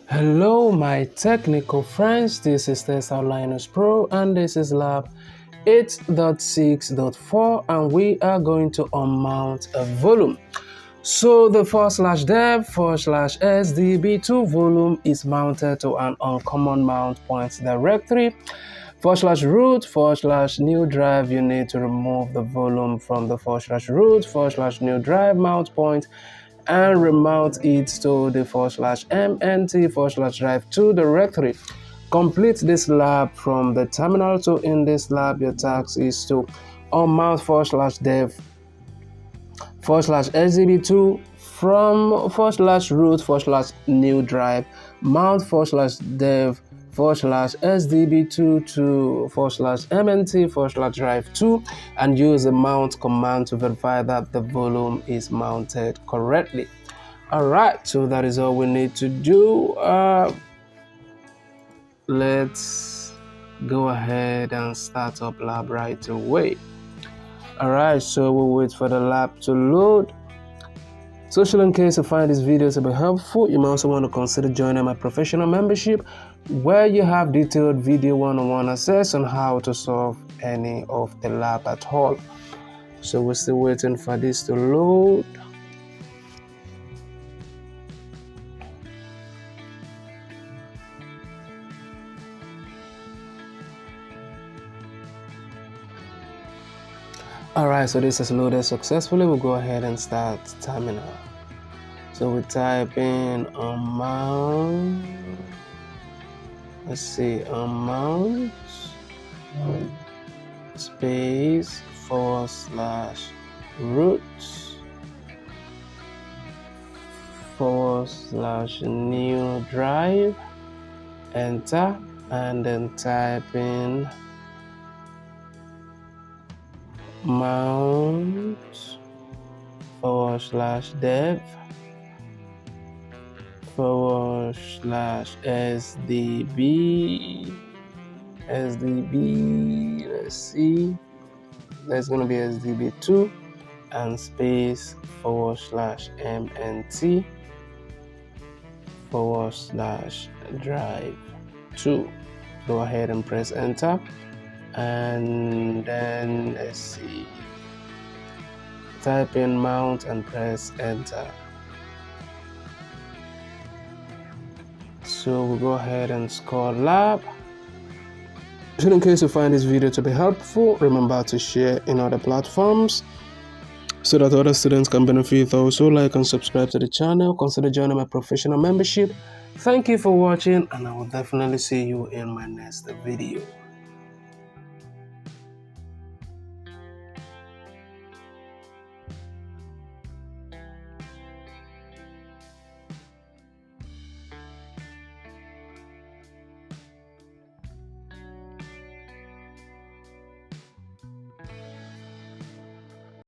Hello my technical friends, this is TestOut Linus Pro and this is lab 8.6.4 and we are going to unmount a volume. So the /dev/sdb2 volume is mounted to an uncommon mount point directory. /root/new drive, you need to remove the volume from the /root/new drive mount point and remount it to the /mnt/drive2 directory. Complete this lab from the terminal. So in this lab, your task is to unmount /dev/sdb2 from /root/new drive, mount /dev/sdb2 to /mnt/drive2 and use the mount command to verify that the volume is mounted correctly. Alright, so that is all we need to do. Let's go ahead and start up lab right away. Alright, so we'll wait for the lab to load. So in case you find this video to be helpful, you might also want to consider joining my professional membership where you have detailed video one-on-one access on how to solve any of the lab at all. So we're still waiting for this to load. Alright, so this is loaded successfully. We'll go ahead and start terminal. So we type in unmount. Let's see, unmount space /root/new drive, enter, and then type in mount /dev/sdb, let's see, that's going to be sdb2 and space /mnt/drive2. Go ahead and press enter, and then let's see, type in mount and press enter. So we'll go ahead and score lab. So in case you find this video to be helpful, remember to share in other platforms so that other students can benefit. Also, like and subscribe to the channel. Consider joining my professional membership. Thank you for watching, and I will definitely see you in my next video.